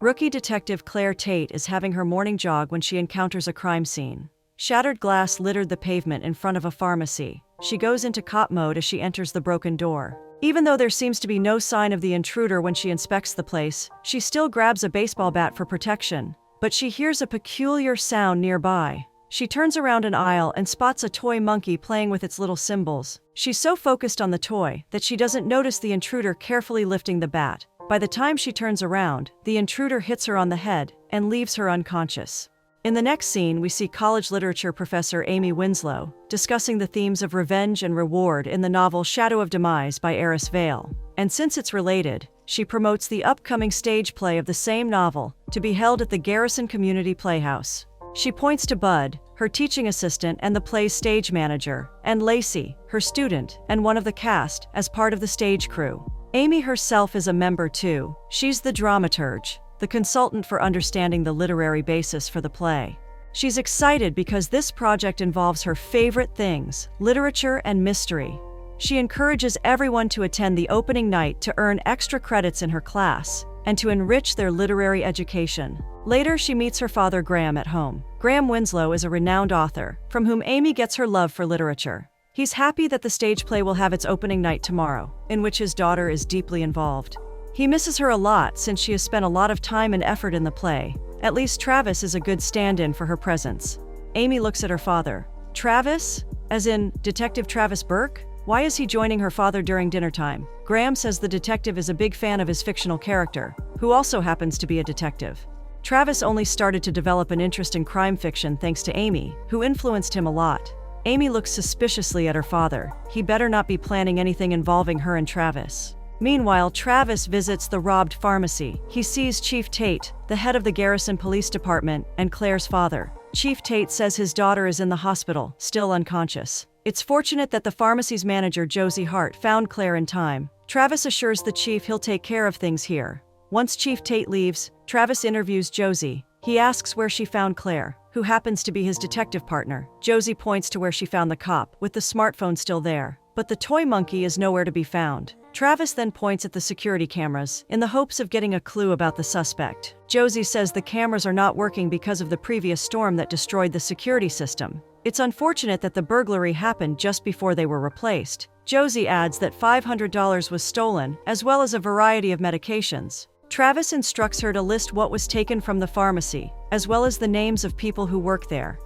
Rookie detective Claire Tate is having her morning jog when she encounters a crime scene. Shattered glass littered the pavement in front of a pharmacy. She goes into cop mode as she enters the broken door. Even though there seems to be no sign of the intruder when she inspects the place, she still grabs a baseball bat for protection. But she hears a peculiar sound nearby. She turns around an aisle and spots a toy monkey playing with its little cymbals. She's so focused on the toy that she doesn't notice the intruder carefully lifting the bat. By the time she turns around, the intruder hits her on the head and leaves her unconscious. In the next scene, we see college literature professor Amy Winslow discussing the themes of revenge and reward in the novel Shadow of Demise by Eris Vale. And since it's related, she promotes the upcoming stage play of the same novel to be held at the Garrison Community Playhouse. She points to Bud, her teaching assistant and the play's stage manager, and Lacey, her student and one of the cast, as part of the stage crew. Amy herself is a member too. She's the dramaturge, the consultant for understanding the literary basis for the play. She's excited because this project involves her favorite things, literature and mystery. She encourages everyone to attend the opening night to earn extra credits in her class and to enrich their literary education. Later, she meets her father Graham at home. Graham Winslow is a renowned author, from whom Amy gets her love for literature. He's happy that the stage play will have its opening night tomorrow, in which his daughter is deeply involved. He misses her a lot since she has spent a lot of time and effort in the play. At least Travis is a good stand-in for her presence. Amy looks at her father. Travis? As in, Detective Travis Burke? Why is he joining her father during dinner time? Graham says the detective is a big fan of his fictional character, who also happens to be a detective. Travis only started to develop an interest in crime fiction thanks to Amy, who influenced him a lot. Amy looks suspiciously at her father. He better not be planning anything involving her and Travis. Meanwhile, Travis visits the robbed pharmacy. He sees Chief Tate, the head of the Garrison Police Department, and Claire's father. Chief Tate says his daughter is in the hospital, still unconscious. It's fortunate that the pharmacy's manager, Josie Hart, found Claire in time. Travis assures the chief he'll take care of things here. Once Chief Tate leaves, Travis interviews Josie. He asks where she found Claire, who happens to be his detective partner. Josie points to where she found the cop, with the smartphone still there. But the toy monkey is nowhere to be found. Travis then points at the security cameras, in the hopes of getting a clue about the suspect. Josie says the cameras are not working because of the previous storm that destroyed the security system. It's unfortunate that the burglary happened just before they were replaced. Josie adds that $500 was stolen, as well as a variety of medications. Travis instructs her to list what was taken from the pharmacy, as well as the names of people who work there.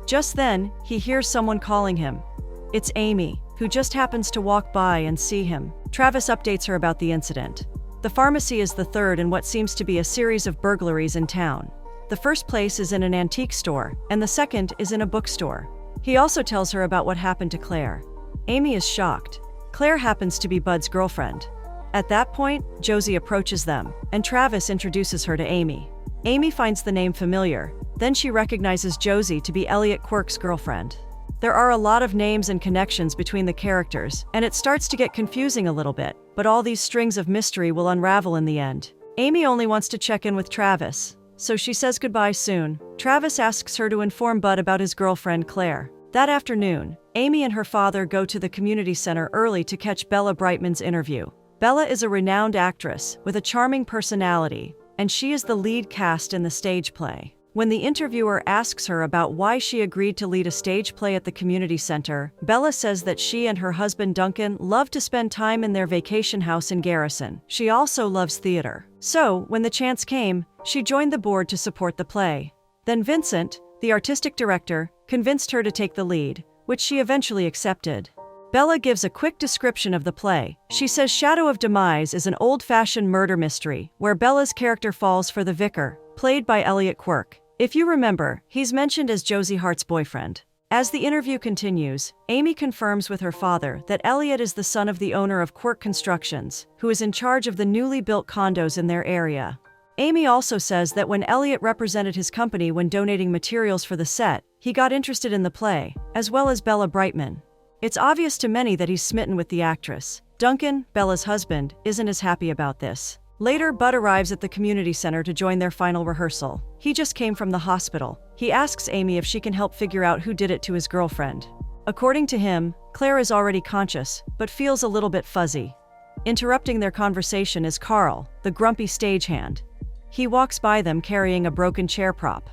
Just then, he hears someone calling him. It's Amy, who just happens to walk by and see him. Travis updates her about the incident. The pharmacy is the third in what seems to be a series of burglaries in town. The first place is in an antique store, and the second is in a bookstore. He also tells her about what happened to Claire. Amy is shocked. Claire happens to be Bud's girlfriend. At that point, Josie approaches them, and Travis introduces her to Amy. Amy finds the name familiar. Then she recognizes Josie to be Elliot Quirk's girlfriend. There are a lot of names and connections between the characters, and it starts to get confusing a little bit, but all these strings of mystery will unravel in the end. Amy only wants to check in with Travis, so she says goodbye soon. Travis asks her to inform Bud about his girlfriend Claire. That afternoon, Amy and her father go to the community center early to catch Bella Brightman's interview. Bella is a renowned actress with a charming personality, and she is the lead cast in the stage play. When the interviewer asks her about why she agreed to lead a stage play at the community center, Bella says that she and her husband Duncan love to spend time in their vacation house in Garrison. She also loves theater. So, when the chance came, she joined the board to support the play. Then Vincent, the artistic director, convinced her to take the lead, which she eventually accepted. Bella gives a quick description of the play. She says Shadow of Demise is an old-fashioned murder mystery where Bella's character falls for the vicar, played by Elliot Quirk. If you remember, he's mentioned as Josie Hart's boyfriend. As the interview continues, Amy confirms with her father that Elliot is the son of the owner of Quirk Constructions, who is in charge of the newly built condos in their area. Amy also says that when Elliot represented his company when donating materials for the set, he got interested in the play, as well as Bella Brightman. It's obvious to many that he's smitten with the actress. Duncan, Bella's husband, isn't as happy about this. Later, Bud arrives at the community center to join their final rehearsal. He just came from the hospital. He asks Amy if she can help figure out who did it to his girlfriend. According to him, Claire is already conscious, but feels a little bit fuzzy. Interrupting their conversation is Carl, the grumpy stagehand. He walks by them carrying a broken chair prop.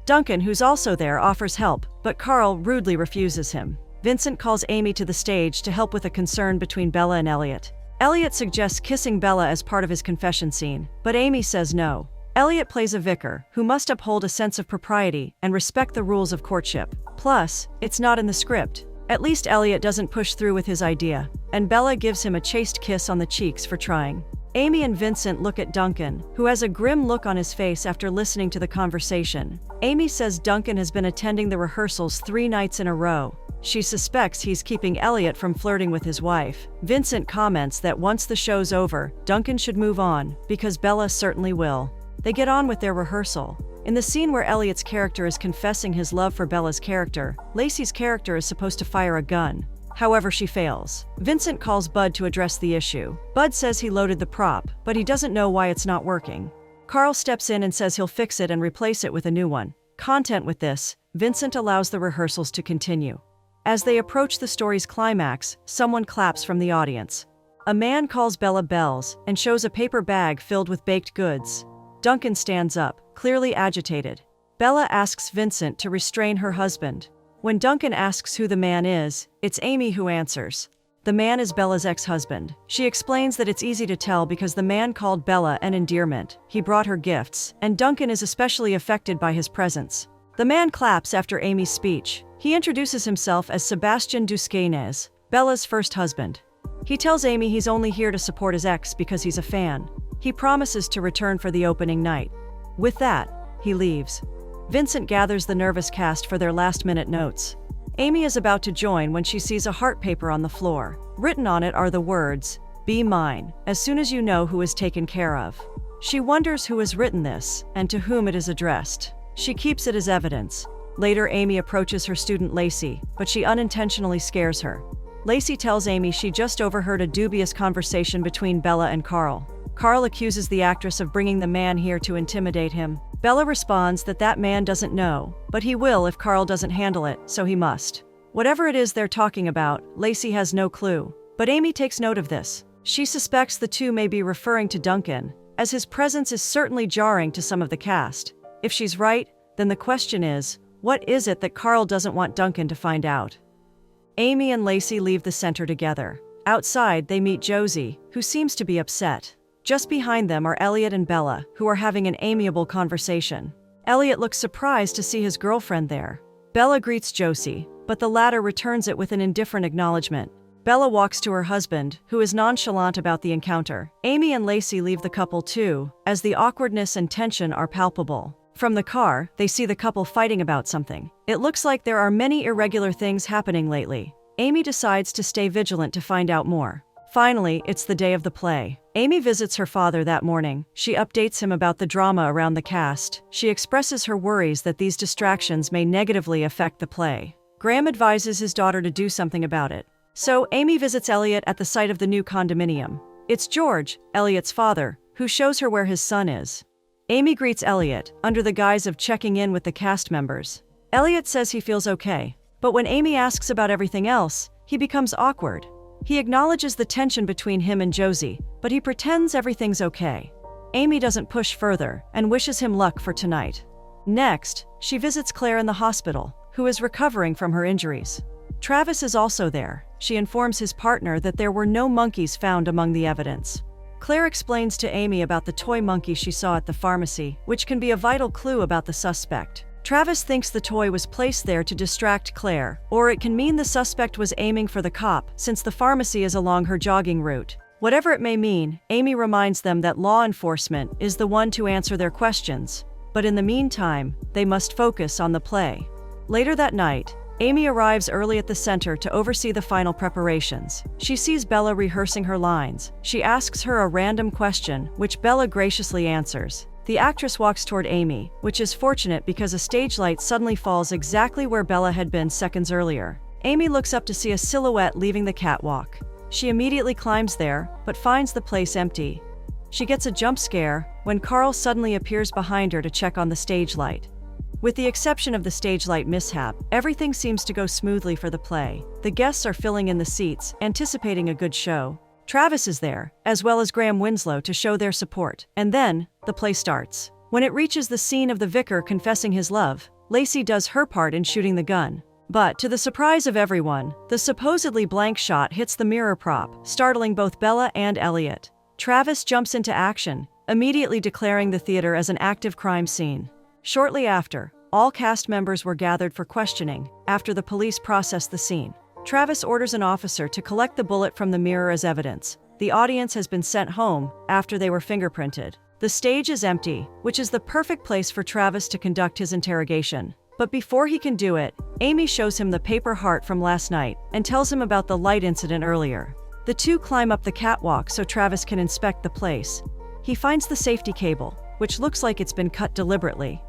Duncan, who's also there, offers help, but Carl rudely refuses him. Vincent calls Amy to the stage to help with a concern between Bella and Elliot. Elliot suggests kissing Bella as part of his confession scene, but Amy says no. Elliot plays a vicar, who must uphold a sense of propriety and respect the rules of courtship. Plus, it's not in the script. At least Elliot doesn't push through with his idea, and Bella gives him a chaste kiss on the cheeks for trying. Amy and Vincent look at Duncan, who has a grim look on his face after listening to the conversation. Amy says Duncan has been attending the rehearsals 3 nights in a row. She suspects he's keeping Elliot from flirting with his wife. Vincent comments that once the show's over, Duncan should move on, because Bella certainly will. They get on with their rehearsal. In the scene where Elliot's character is confessing his love for Bella's character, Lacey's character is supposed to fire a gun. However, she fails. Vincent calls Bud to address the issue. Bud says he loaded the prop, but he doesn't know why it's not working. Carl steps in and says he'll fix it and replace it with a new one. Content with this, Vincent allows the rehearsals to continue. As they approach the story's climax, someone claps from the audience. A man calls Bella bells and shows a paper bag filled with baked goods. Duncan stands up, clearly agitated. Bella asks Vincent to restrain her husband. When Duncan asks who the man is, it's Amy who answers. The man is Bella's ex-husband. She explains that it's easy to tell because the man called Bella an endearment. He brought her gifts, and Duncan is especially affected by his presence. The man claps after Amy's speech. He introduces himself as Sebastian Dusquesnes, Bella's first husband. He tells Amy he's only here to support his ex because he's a fan. He promises to return for the opening night. With that, he leaves. Vincent gathers the nervous cast for their last-minute notes. Amy is about to join when she sees a heart paper on the floor. Written on it are the words, "Be mine, as soon as you know who is taken care of." She wonders who has written this, and to whom it is addressed. She keeps it as evidence. Later, Amy approaches her student Lacey, but she unintentionally scares her. Lacey tells Amy she just overheard a dubious conversation between Bella and Carl. Carl accuses the actress of bringing the man here to intimidate him. Bella responds that that man doesn't know, but he will if Carl doesn't handle it, so he must. Whatever it is they're talking about, Lacey has no clue. But Amy takes note of this. She suspects the two may be referring to Duncan, as his presence is certainly jarring to some of the cast. If she's right, then the question is, what is it that Carl doesn't want Duncan to find out? Amy and Lacey leave the center together. Outside, they meet Josie, who seems to be upset. Just behind them are Elliot and Bella, who are having an amiable conversation. Elliot looks surprised to see his girlfriend there. Bella greets Josie, but the latter returns it with an indifferent acknowledgement. Bella walks to her husband, who is nonchalant about the encounter. Amy and Lacey leave the couple too, as the awkwardness and tension are palpable. From the car, they see the couple fighting about something. It looks like there are many irregular things happening lately. Amy decides to stay vigilant to find out more. Finally, it's the day of the play. Amy visits her father that morning. She updates him about the drama around the cast. She expresses her worries that these distractions may negatively affect the play. Graham advises his daughter to do something about it. So, Amy visits Elliot at the site of the new condominium. It's George, Elliot's father, who shows her where his son is. Amy greets Elliot, under the guise of checking in with the cast members. Elliot says he feels okay, but when Amy asks about everything else, he becomes awkward. He acknowledges the tension between him and Josie, but he pretends everything's okay. Amy doesn't push further and wishes him luck for tonight. Next, she visits Claire in the hospital, who is recovering from her injuries. Travis is also there. She informs his partner that there were no monkeys found among the evidence. Claire explains to Amy about the toy monkey she saw at the pharmacy, which can be a vital clue about the suspect. Travis thinks the toy was placed there to distract Claire, or it can mean the suspect was aiming for the cop, since the pharmacy is along her jogging route. Whatever it may mean, Amy reminds them that law enforcement is the one to answer their questions. But in the meantime, they must focus on the play. Later that night, Amy arrives early at the center to oversee the final preparations. She sees Bella rehearsing her lines. She asks her a random question, which Bella graciously answers. The actress walks toward Amy, which is fortunate because a stage light suddenly falls exactly where Bella had been seconds earlier. Amy looks up to see a silhouette leaving the catwalk. She immediately climbs there, but finds the place empty. She gets a jump scare when Carl suddenly appears behind her to check on the stage light. With the exception of the stage light mishap, everything seems to go smoothly for the play. The guests are filling in the seats, anticipating a good show. Travis is there, as well as Graham Winslow, to show their support. And then, the play starts. When it reaches the scene of the vicar confessing his love, Lacey does her part in shooting the gun. But, to the surprise of everyone, the supposedly blank shot hits the mirror prop, startling both Bella and Elliot. Travis jumps into action, immediately declaring the theater as an active crime scene. Shortly after, all cast members were gathered for questioning, after the police processed the scene. Travis orders an officer to collect the bullet from the mirror as evidence. The audience has been sent home after they were fingerprinted. The stage is empty, which is the perfect place for Travis to conduct his interrogation. But before he can do it, Amy shows him the paper heart from last night and tells him about the light incident earlier. The two climb up the catwalk so Travis can inspect the place. He finds the safety cable, which looks like it's been cut deliberately.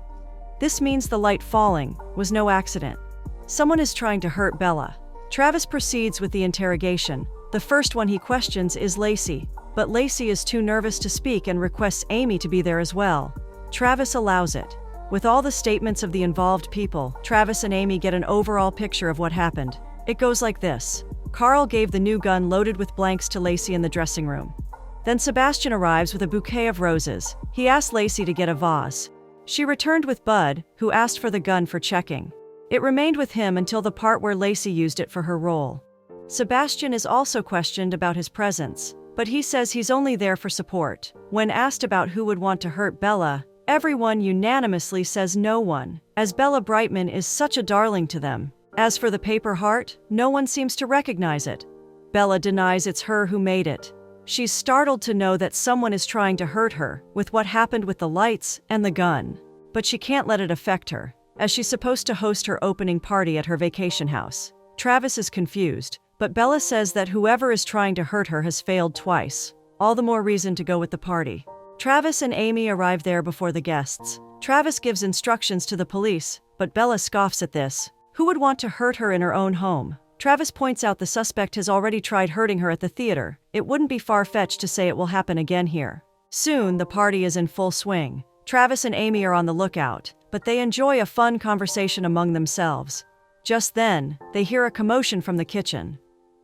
This means the light falling was no accident. Someone is trying to hurt Bella. Travis proceeds with the interrogation. The first one he questions is Lacey, but Lacey is too nervous to speak and requests Amy to be there as well. Travis allows it. With all the statements of the involved people, Travis and Amy get an overall picture of what happened. It goes like this. Carl gave the new gun loaded with blanks to Lacey in the dressing room. Then Sebastian arrives with a bouquet of roses. He asked Lacey to get a vase. She returned with Bud, who asked for the gun for checking. It remained with him until the part where Lacey used it for her role. Sebastian is also questioned about his presence, but he says he's only there for support. When asked about who would want to hurt Bella, everyone unanimously says no one, as Bella Brightman is such a darling to them. As for the paper heart, no one seems to recognize it. Bella denies it's her who made it. She's startled to know that someone is trying to hurt her with what happened with the lights and the gun. But she can't let it affect her, as she's supposed to host her opening party at her vacation house. Travis is confused, but Bella says that whoever is trying to hurt her has failed twice. All the more reason to go with the party. Travis and Amy arrive there before the guests. Travis gives instructions to the police, but Bella scoffs at this. Who would want to hurt her in her own home? Travis points out the suspect has already tried hurting her at the theater. It wouldn't be far-fetched to say it will happen again here. Soon, the party is in full swing. Travis and Amy are on the lookout, but they enjoy a fun conversation among themselves. Just then, they hear a commotion from the kitchen.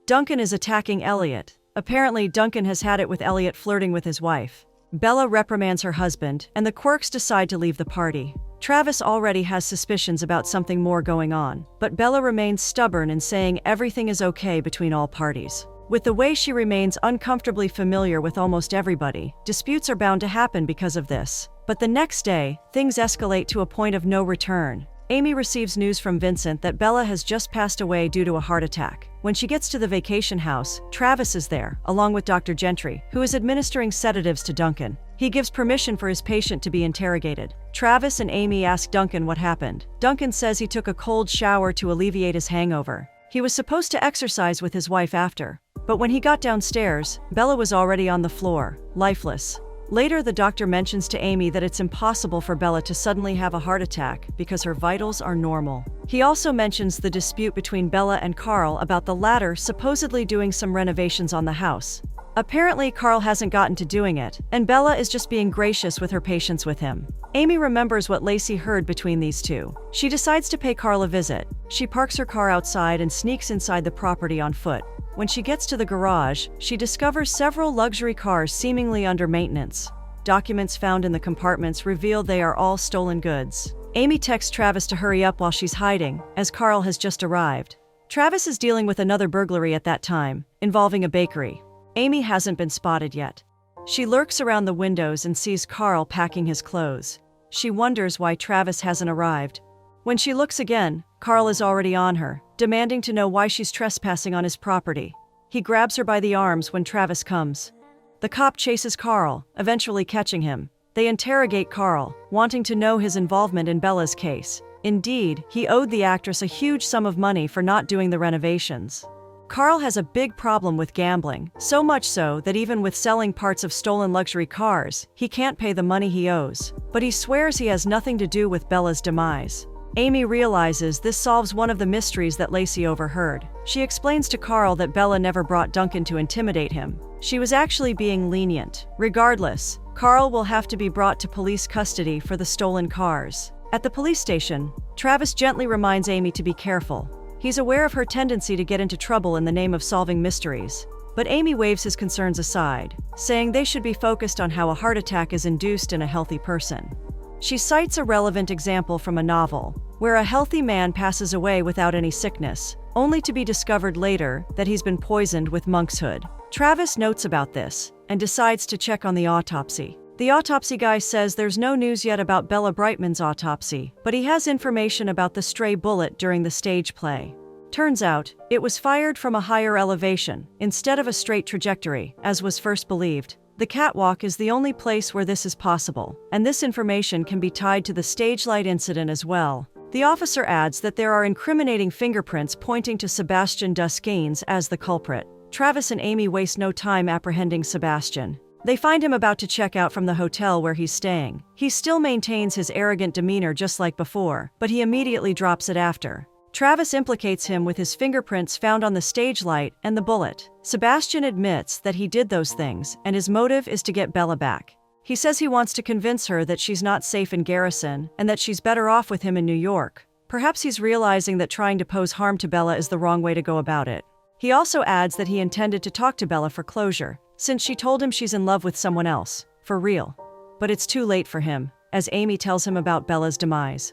Duncan is attacking Elliot. Apparently, Duncan has had it with Elliot flirting with his wife. Bella reprimands her husband, and the Quirks decide to leave the party. Travis already has suspicions about something more going on, but Bella remains stubborn in saying everything is okay between all parties. With the way she remains uncomfortably familiar with almost everybody, disputes are bound to happen because of this. But the next day, things escalate to a point of no return. Amy receives news from Vincent that Bella has just passed away due to a heart attack. When she gets to the vacation house, Travis is there, along with Dr. Gentry, who is administering sedatives to Duncan. He gives permission for his patient to be interrogated. Travis and Amy ask Duncan what happened. Duncan says he took a cold shower to alleviate his hangover. He was supposed to exercise with his wife after, but when he got downstairs, Bella was already on the floor, lifeless. Later, the doctor mentions to Amy that it's impossible for Bella to suddenly have a heart attack because her vitals are normal. He also mentions the dispute between Bella and Carl about the latter supposedly doing some renovations on the house. Apparently, Carl hasn't gotten to doing it, and Bella is just being gracious with her patience with him. Amy remembers what Lacey heard between these two. She decides to pay Carl a visit. She parks her car outside and sneaks inside the property on foot. When she gets to the garage, she discovers several luxury cars seemingly under maintenance. Documents found in the compartments reveal they are all stolen goods. Amy texts Travis to hurry up while she's hiding, as Carl has just arrived. Travis is dealing with another burglary at that time, involving a bakery. Amy hasn't been spotted yet. She lurks around the windows and sees Carl packing his clothes. She wonders why Travis hasn't arrived. When she looks again, Carl is already on her, demanding to know why she's trespassing on his property. He grabs her by the arms when Travis comes. The cop chases Carl, eventually catching him. They interrogate Carl, wanting to know his involvement in Bella's case. Indeed, he owed the actress a huge sum of money for not doing the renovations. Carl has a big problem with gambling, so much so that even with selling parts of stolen luxury cars, he can't pay the money he owes. But he swears he has nothing to do with Bella's demise. Amy realizes this solves one of the mysteries that Lacey overheard. She explains to Carl that Bella never brought Duncan to intimidate him. She was actually being lenient. Regardless, Carl will have to be brought to police custody for the stolen cars. At the police station, Travis gently reminds Amy to be careful. He's aware of her tendency to get into trouble in the name of solving mysteries. But Amy waves his concerns aside, saying they should be focused on how a heart attack is induced in a healthy person. She cites a relevant example from a novel, where a healthy man passes away without any sickness, only to be discovered later that he's been poisoned with monkshood. Travis notes about this and decides to check on the autopsy. The autopsy guy says there's no news yet about Bella Brightman's autopsy, but he has information about the stray bullet during the stage play. Turns out, it was fired from a higher elevation, instead of a straight trajectory, as was first believed. The catwalk is the only place where this is possible, and this information can be tied to the stage light incident as well. The officer adds that there are incriminating fingerprints pointing to Sebastian Duskines as the culprit. Travis and Amy waste no time apprehending Sebastian. They find him about to check out from the hotel where he's staying. He still maintains his arrogant demeanor just like before, but he immediately drops it after. Travis implicates him with his fingerprints found on the stage light and the bullet. Sebastian admits that he did those things, and his motive is to get Bella back. He says he wants to convince her that she's not safe in Garrison and that she's better off with him in New York. Perhaps he's realizing that trying to pose harm to Bella is the wrong way to go about it. He also adds that he intended to talk to Bella for closure, since she told him she's in love with someone else, for real. But it's too late for him, as Amy tells him about Bella's demise.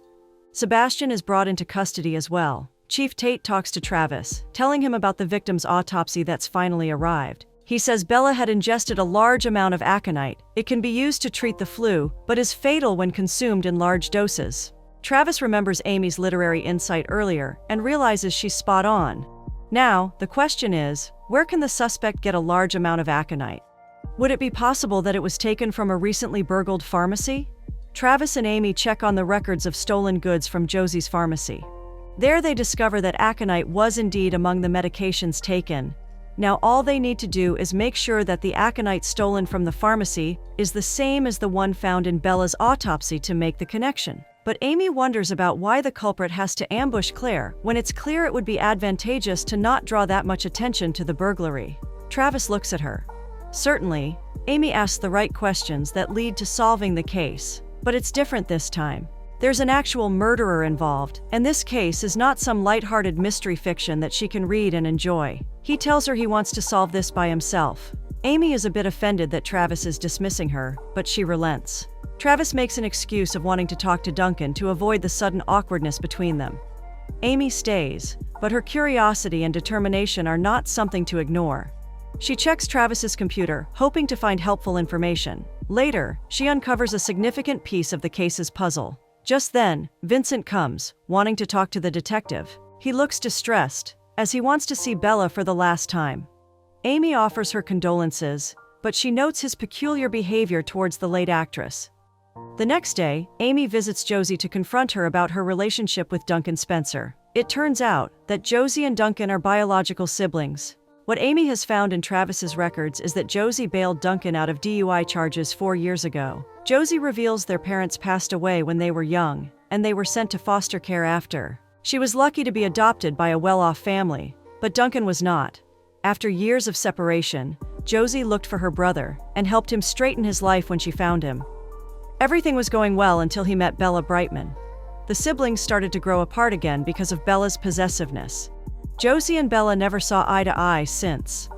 Sebastian is brought into custody as well. Chief Tate talks to Travis, telling him about the victim's autopsy that's finally arrived. He says Bella had ingested a large amount of aconite. It can be used to treat the flu, but is fatal when consumed in large doses. Travis remembers Amy's literary insight earlier and realizes she's spot on. Now, the question is, where can the suspect get a large amount of aconite? Would it be possible that it was taken from a recently burgled pharmacy? Travis and Amy check on the records of stolen goods from Josie's pharmacy. There they discover that aconite was indeed among the medications taken. Now all they need to do is make sure that the aconite stolen from the pharmacy is the same as the one found in Bella's autopsy to make the connection. But Amy wonders about why the culprit has to ambush Claire when it's clear it would be advantageous to not draw that much attention to the burglary. Travis looks at her. Certainly, Amy asks the right questions that lead to solving the case. But it's different this time. There's an actual murderer involved, and this case is not some lighthearted mystery fiction that she can read and enjoy. He tells her he wants to solve this by himself. Amy is a bit offended that Travis is dismissing her, but she relents. Travis makes an excuse of wanting to talk to Duncan to avoid the sudden awkwardness between them. Amy stays, but her curiosity and determination are not something to ignore. She checks Travis's computer, hoping to find helpful information. Later, she uncovers a significant piece of the case's puzzle. Just then, Vincent comes, wanting to talk to the detective. He looks distressed, as he wants to see Bella for the last time. Amy offers her condolences, but she notes his peculiar behavior towards the late actress. The next day, Amy visits Josie to confront her about her relationship with Duncan Spencer. It turns out that Josie and Duncan are biological siblings. What Amy has found in Travis's records is that Josie bailed Duncan out of DUI charges 4 years ago. Josie reveals their parents passed away when they were young, and they were sent to foster care after. She was lucky to be adopted by a well-off family, but Duncan was not. After years of separation, Josie looked for her brother and helped him straighten his life when she found him. Everything was going well until he met Bella Brightman. The siblings started to grow apart again because of Bella's possessiveness. Josie and Bella never saw eye to eye since.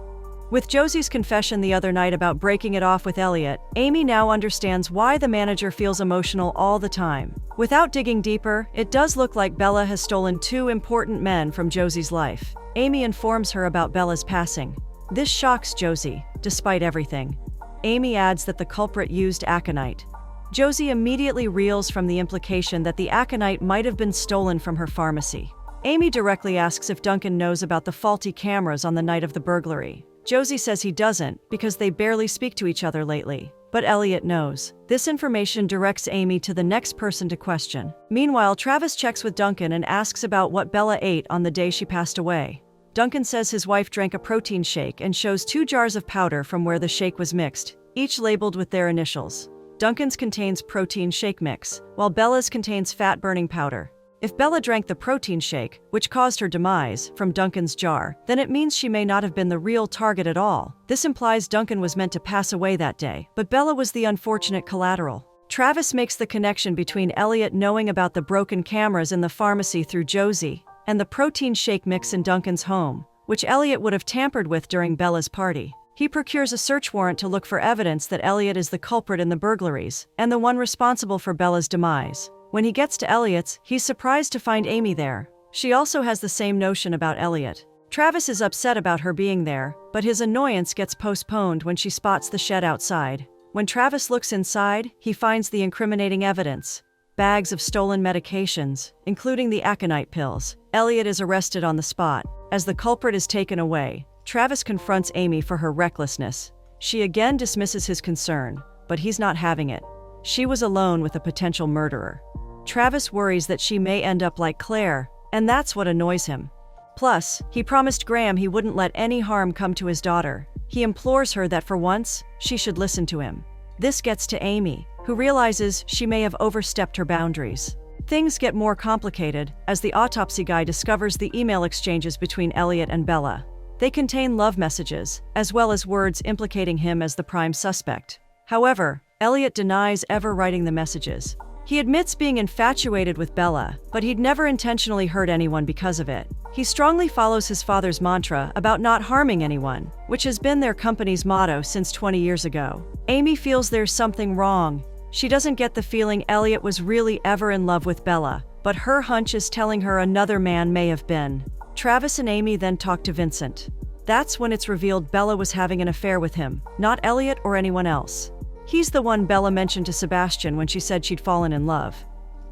With Josie's confession the other night about breaking it off with Elliot, Amy now understands why the manager feels emotional all the time. Without digging deeper, it does look like Bella has stolen 2 important men from Josie's life. Amy informs her about Bella's passing. This shocks Josie, despite everything. Amy adds that the culprit used aconite. Josie immediately reels from the implication that the aconite might have been stolen from her pharmacy. Amy directly asks if Duncan knows about the faulty cameras on the night of the burglary. Josie says he doesn't because they barely speak to each other lately. But Elliot knows. This information directs Amy to the next person to question. Meanwhile, Travis checks with Duncan and asks about what Bella ate on the day she passed away. Duncan says his wife drank a protein shake and shows 2 jars of powder from where the shake was mixed, each labeled with their initials. Duncan's contains protein shake mix, while Bella's contains fat-burning powder. If Bella drank the protein shake, which caused her demise, from Duncan's jar, then it means she may not have been the real target at all. This implies Duncan was meant to pass away that day, but Bella was the unfortunate collateral. Travis makes the connection between Elliot knowing about the broken cameras in the pharmacy through Josie and the protein shake mix in Duncan's home, which Elliot would have tampered with during Bella's party. He procures a search warrant to look for evidence that Elliot is the culprit in the burglaries and the one responsible for Bella's demise. When he gets to Elliot's, he's surprised to find Amy there. She also has the same notion about Elliot. Travis is upset about her being there, but his annoyance gets postponed when she spots the shed outside. When Travis looks inside, he finds the incriminating evidence: bags of stolen medications, including the aconite pills. Elliot is arrested on the spot. As the culprit is taken away, Travis confronts Amy for her recklessness. She again dismisses his concern, but he's not having it. She was alone with a potential murderer. Travis worries that she may end up like Claire, and that's what annoys him. Plus, he promised Graham he wouldn't let any harm come to his daughter. He implores her that for once, she should listen to him. This gets to Amy, who realizes she may have overstepped her boundaries. Things get more complicated as the autopsy guy discovers the email exchanges between Elliot and Bella. They contain love messages, as well as words implicating him as the prime suspect. However, Elliot denies ever writing the messages. He admits being infatuated with Bella, but he'd never intentionally hurt anyone because of it. He strongly follows his father's mantra about not harming anyone, which has been their company's motto since 20 years ago. Amy feels there's something wrong. She doesn't get the feeling Elliot was really ever in love with Bella, but her hunch is telling her another man may have been. Travis and Amy then talk to Vincent. That's when it's revealed Bella was having an affair with him, not Elliot or anyone else. He's the one Bella mentioned to Sebastian when she said she'd fallen in love.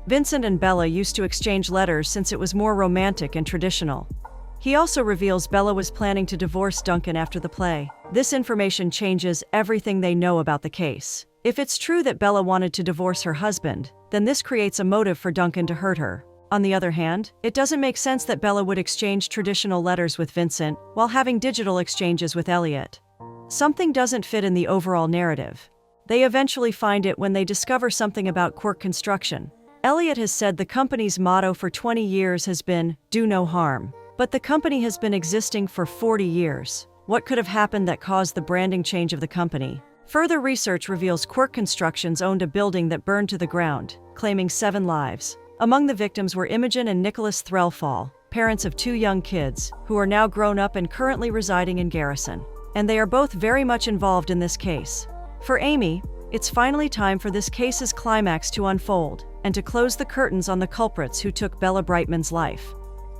Vincent and Bella used to exchange letters since it was more romantic and traditional. He also reveals Bella was planning to divorce Duncan after the play. This information changes everything they know about the case. If it's true that Bella wanted to divorce her husband, then this creates a motive for Duncan to hurt her. On the other hand, it doesn't make sense that Bella would exchange traditional letters with Vincent while having digital exchanges with Elliot. Something doesn't fit in the overall narrative. They eventually find it when they discover something about Quirk Construction. Elliot has said the company's motto for 20 years has been, "Do no harm." But the company has been existing for 40 years. What could have happened that caused the branding change of the company? Further research reveals Quirk Constructions owned a building that burned to the ground, claiming 7 lives. Among the victims were Imogen and Nicholas Threlfall, parents of 2 young kids, who are now grown up and currently residing in Garrison. And they are both very much involved in this case. For Amy, it's finally time for this case's climax to unfold, and to close the curtains on the culprits who took Bella Brightman's life.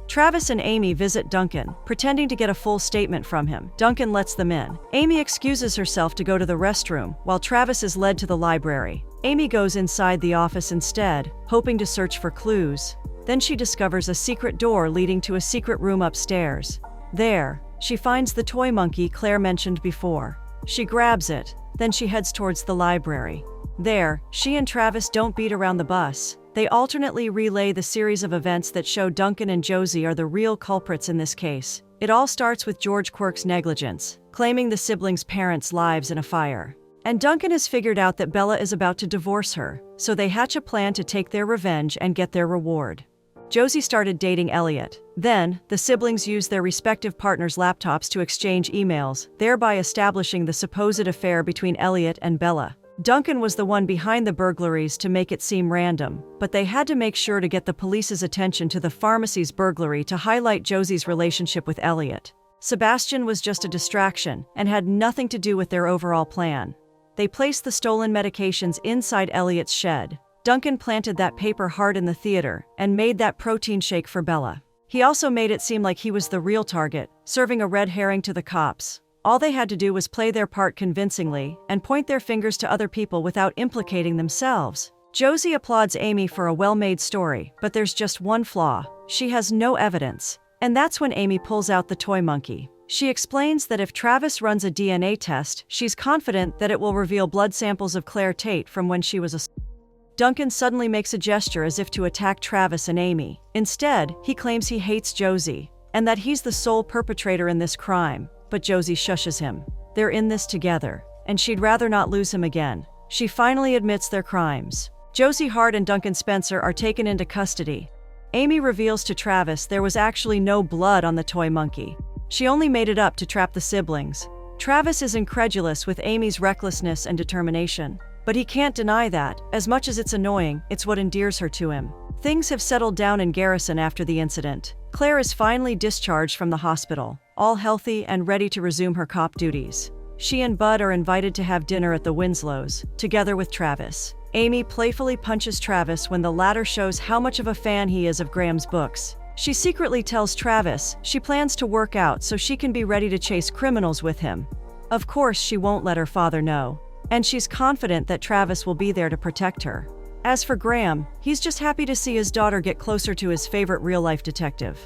Travis and Amy visit Duncan, pretending to get a full statement from him. Duncan lets them in. Amy excuses herself to go to the restroom, while Travis is led to the library. Amy goes inside the office instead, hoping to search for clues. Then she discovers a secret door leading to a secret room upstairs. There, she finds the toy monkey Claire mentioned before. She grabs it, then she heads towards the library. There, she and Travis don't beat around the bus. They alternately relay the series of events that show Duncan and Josie are the real culprits in this case. It all starts with George Quirk's negligence, claiming the siblings' parents' lives in a fire. And Duncan has figured out that Bella is about to divorce her, so they hatch a plan to take their revenge and get their reward. Josie started dating Elliot. Then, the siblings used their respective partners' laptops to exchange emails, thereby establishing the supposed affair between Elliot and Bella. Duncan was the one behind the burglaries to make it seem random, but they had to make sure to get the police's attention to the pharmacy's burglary to highlight Josie's relationship with Elliot. Sebastian was just a distraction and had nothing to do with their overall plan. They placed the stolen medications inside Elliot's shed. Duncan planted that paper heart in the theater and made that protein shake for Bella. He also made it seem like he was the real target, serving a red herring to the cops. All they had to do was play their part convincingly and point their fingers to other people without implicating themselves. Josie applauds Amy for a well-made story, but there's just one flaw. She has no evidence. And that's when Amy pulls out the toy monkey. She explains that if Travis runs a DNA test, she's confident that it will reveal blood samples of Claire Tate from when she was a... Duncan suddenly makes a gesture as if to attack Travis and Amy. Instead, he claims he hates Josie, and that he's the sole perpetrator in this crime. But Josie shushes him. They're in this together, and she'd rather not lose him again. She finally admits their crimes. Josie Hart and Duncan Spencer are taken into custody. Amy reveals to Travis there was actually no blood on the toy monkey. She only made it up to trap the siblings. Travis is incredulous with Amy's recklessness and determination. But he can't deny that, as much as it's annoying, it's what endears her to him. Things have settled down in Garrison after the incident. Claire is finally discharged from the hospital, all healthy and ready to resume her cop duties. She and Bud are invited to have dinner at the Winslows, together with Travis. Amy playfully punches Travis when the latter shows how much of a fan he is of Graham's books. She secretly tells Travis she plans to work out so she can be ready to chase criminals with him. Of course, she won't let her father know, and she's confident that Travis will be there to protect her. As for Graham, he's just happy to see his daughter get closer to his favorite real-life detective.